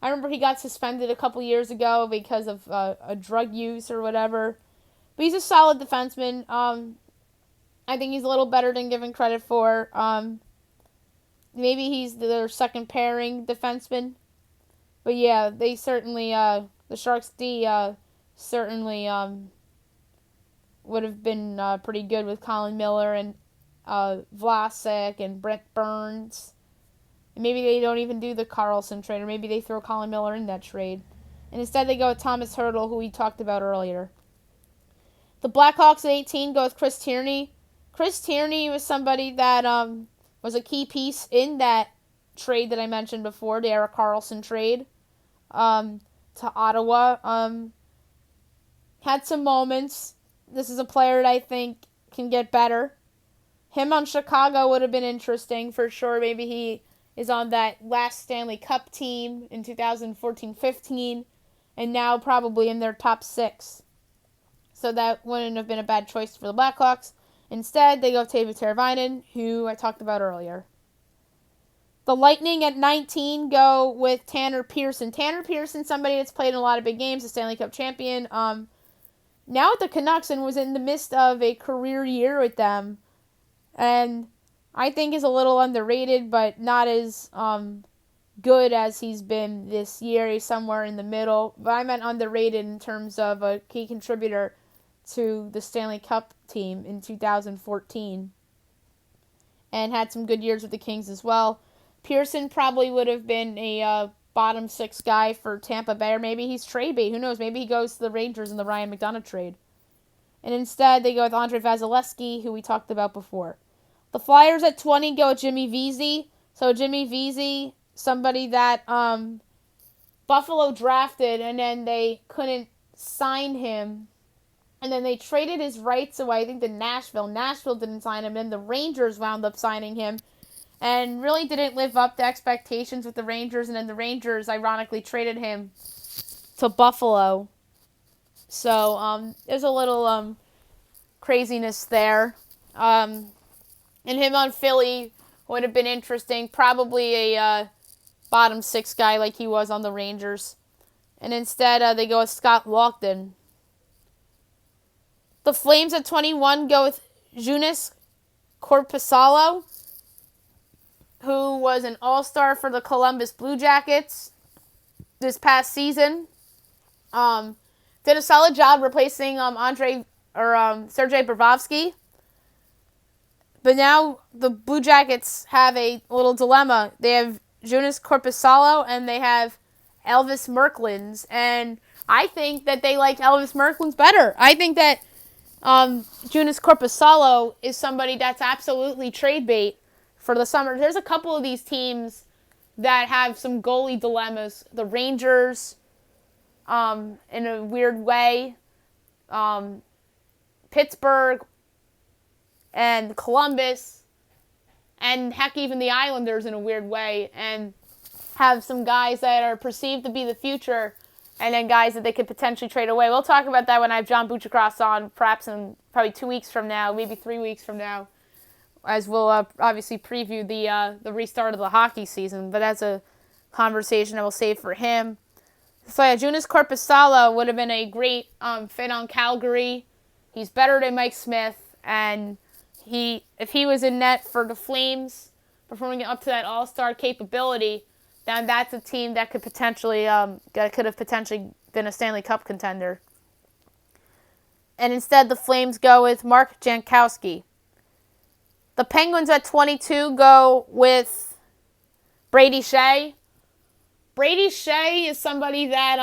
remember he got suspended a couple years ago because of a drug use or whatever. But he's a solid defenseman. I think he's a little better than given credit for. Maybe he's their second pairing defenseman. But yeah, they certainly, the Sharks D certainly would have been pretty good with Colin Miller and Vlasic and Brent Burns. And maybe they don't even do the Carlson trade, or maybe they throw Colin Miller in that trade. And instead they go with Thomas Hertl, who we talked about earlier. The Blackhawks at 18 go with Chris Tierney. Chris Tierney was somebody that was a key piece in that trade that I mentioned before, the Erik Karlsson trade to Ottawa. Had some moments. This is a player that I think can get better. Him on Chicago would have been interesting for sure. Maybe he is on that last Stanley Cup team in 2014-15 and now probably in their top 6. So that wouldn't have been a bad choice for the Blackhawks. Instead, they go with Teuvo Teravainen, who I talked about earlier. The Lightning at 19 go with Tanner Pearson. Tanner Pearson, somebody that's played in a lot of big games, a Stanley Cup champion. Now at the Canucks and was in the midst of a career year with them. And I think is a little underrated, but not as good as he's been this year. He's somewhere in the middle. But I meant underrated in terms of a key contributor to the Stanley Cup team in 2014. And had some good years with the Kings as well. Pearson probably would have been a bottom 6 guy for Tampa Bay, or maybe he's trade bait. Who knows? Maybe he goes to the Rangers in the Ryan McDonagh trade. And instead, they go with Andre Vasilevsky, who we talked about before. The Flyers at 20 go with Jimmy Vesey. So Jimmy Vesey, somebody that Buffalo drafted, and then they couldn't sign him. And then they traded his rights away, I think, to Nashville. Nashville didn't sign him, and the Rangers wound up signing him. And really didn't live up to expectations with the Rangers. And then the Rangers, ironically, traded him to Buffalo. So, there's a little craziness there. And him on Philly would have been interesting. Probably a bottom 6 guy like he was on the Rangers. And instead, they go with Scott Laughton. The Flames at 21 go with Joonas Korpisalo, who was an all-star for the Columbus Blue Jackets this past season. Did a solid job replacing Andre Sergei Bobrovsky. But now the Blue Jackets have a little dilemma. They have Joonas Korpisalo and they have Elvis Merklins. And I think that they like Elvis Merklins better. I think that Joonas Korpisalo is somebody that's absolutely trade bait for the summer. There's a couple of these teams that have some goalie dilemmas. The Rangers, in a weird way, Pittsburgh, and Columbus, and heck, even the Islanders in a weird way, and have some guys that are perceived to be the future, and then guys that they could potentially trade away. We'll talk about that when I have John Buchacross on, perhaps in probably 2 weeks from now, maybe 3 weeks from now, as we'll obviously preview the restart of the hockey season. But that's a conversation I will save for him. So yeah, Joonas Korpisalo would have been a great fit on Calgary. He's better than Mike Smith, and if he was in net for the Flames, performing up to that all-star capability, then that's a team that could have potentially been a Stanley Cup contender. And instead, the Flames go with Mark Jankowski. The Penguins at 22 go with Brady Shea. Brady Shea is somebody that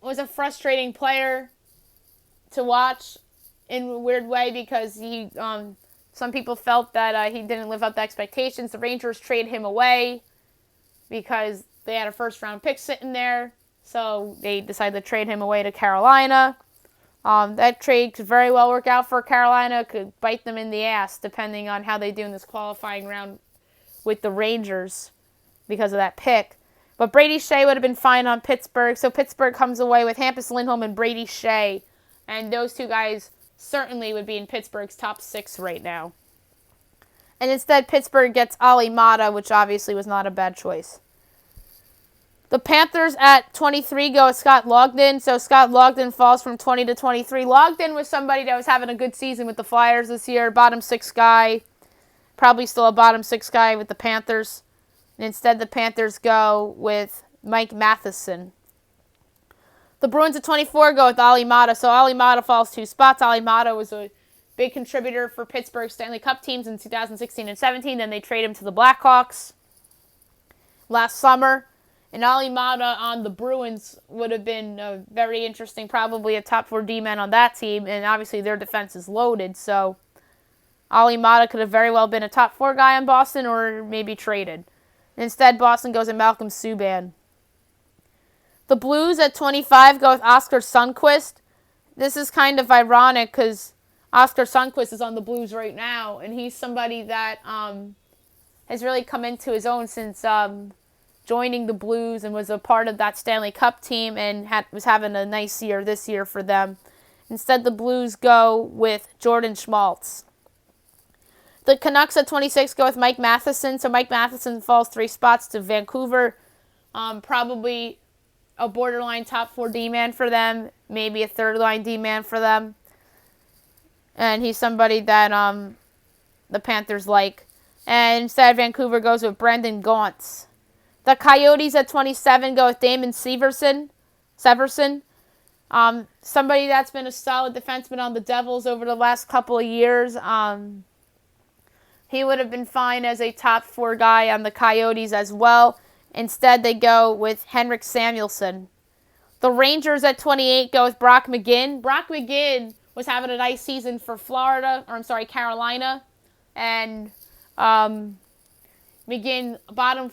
was a frustrating player to watch in a weird way because some people felt that he didn't live up to expectations. The Rangers traded him away because they had a first-round pick sitting there, so they decided to trade him away to Carolina. That trade could very well work out for Carolina, could bite them in the ass depending on how they do in this qualifying round with the Rangers because of that pick. But Brady Shea would have been fine on Pittsburgh, so Pittsburgh comes away with Hampus Lindholm and Brady Shea, and those two guys certainly would be in Pittsburgh's top 6 right now. And instead, Pittsburgh gets Ali Mata, which obviously was not a bad choice. The Panthers at 23 go with Scott Logden. So Scott Logden falls from 20 to 23. Logden was somebody that was having a good season with the Flyers this year. Bottom 6 guy. Probably still a bottom 6 guy with the Panthers. And instead, the Panthers go with Mike Matheson. The Bruins at 24 go with Ali Mata. So Ali Mata falls 2 spots. Ali Mata was a big contributor for Pittsburgh's Stanley Cup teams in 2016 and 17. Then they trade him to the Blackhawks last summer. And Ali Mata on the Bruins would have been very interesting, probably a top 4 D-man on that team. And obviously their defense is loaded. So Ali Mata could have very well been a top 4 guy on Boston or maybe traded. Instead, Boston goes with Malcolm Subban. The Blues at 25 go with Oscar Sundqvist. This is kind of ironic because Oscar Sundqvist is on the Blues right now, and he's somebody that has really come into his own since joining the Blues and was a part of that Stanley Cup team and was having a nice year this year for them. Instead, the Blues go with Jordan Schmaltz. The Canucks at 26 go with Mike Matheson. So Mike Matheson falls 3 spots to Vancouver. Probably a borderline top 4 D-man for them. Maybe a third-line D-man for them. And he's somebody that the Panthers like. And instead, Vancouver goes with Brendan Gaunce. The Coyotes at 27 go with Damon Severson. Somebody that's been a solid defenseman on the Devils over the last couple of years. He would have been fine as a top 4 guy on the Coyotes as well. Instead, they go with Henrik Samuelsson. The Rangers at 28 go with Brock McGinn. Brock McGinn was having a nice season for Carolina. And McGinn, bottom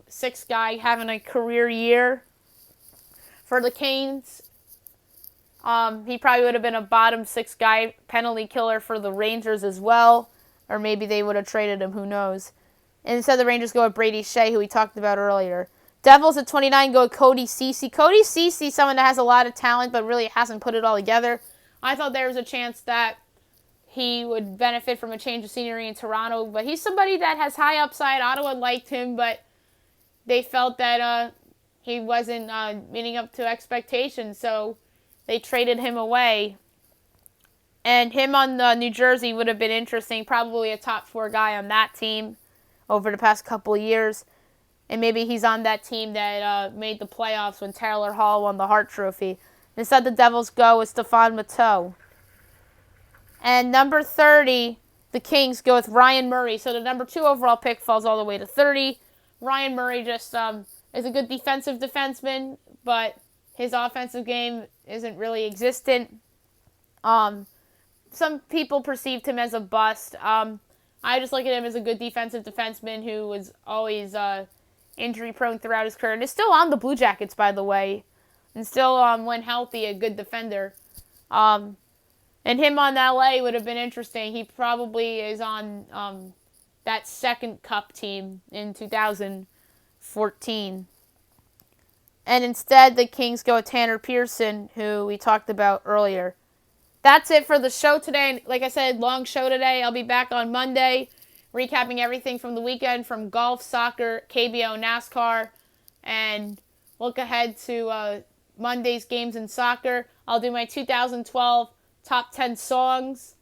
6 guy, having a career year for the Canes. He probably would have been a bottom 6 guy, penalty killer for the Rangers as well. Or maybe they would have traded him, who knows. And instead the Rangers go with Brady Shea, who we talked about earlier. Devils at 29 go with Cody Ceci. Cody Ceci, someone that has a lot of talent but really hasn't put it all together. I thought there was a chance that he would benefit from a change of scenery in Toronto. But he's somebody that has high upside. Ottawa liked him, but they felt that he wasn't meeting up to expectations. So they traded him away. And him on New Jersey would have been interesting. Probably a top 4 guy on that team over the past couple of years. And maybe he's on that team that made the playoffs when Taylor Hall won the Hart Trophy. Instead, the Devils go with Stephane Matteau. And number 30, the Kings go with Ryan Murray. So the number 2 overall pick falls all the way to 30. Ryan Murray just is a good defensive defenseman, but his offensive game isn't really existent. Some people perceived him as a bust. I just look at him as a good defensive defenseman who was always injury prone throughout his career and is still on the Blue Jackets, by the way, and still, when healthy, a good defender. And him on LA would have been interesting. He probably is on that second Cup team in 2014. And instead, the Kings go with Tanner Pearson, who we talked about earlier. That's it for the show today. Like I said, long show today. I'll be back on Monday, recapping everything from the weekend, from golf, soccer, KBO, NASCAR, and look ahead to Monday's games in soccer. I'll do my 2012 top 10 songs.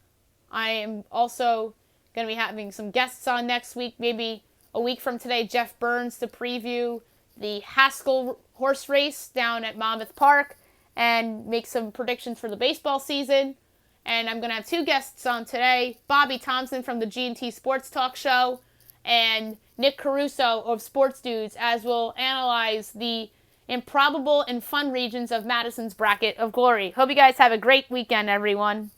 I am also going to be having some guests on next week, maybe a week from today, Jeff Burns, to preview the Haskell horse race down at Monmouth Park and make some predictions for the baseball season. And I'm going to have 2 guests on today, Bobby Thompson from the G&T Sports Talk Show and Nick Caruso of Sports Dudes, as we'll analyze the improbable and fun regions of Madison's bracket of glory. Hope you guys have a great weekend, everyone.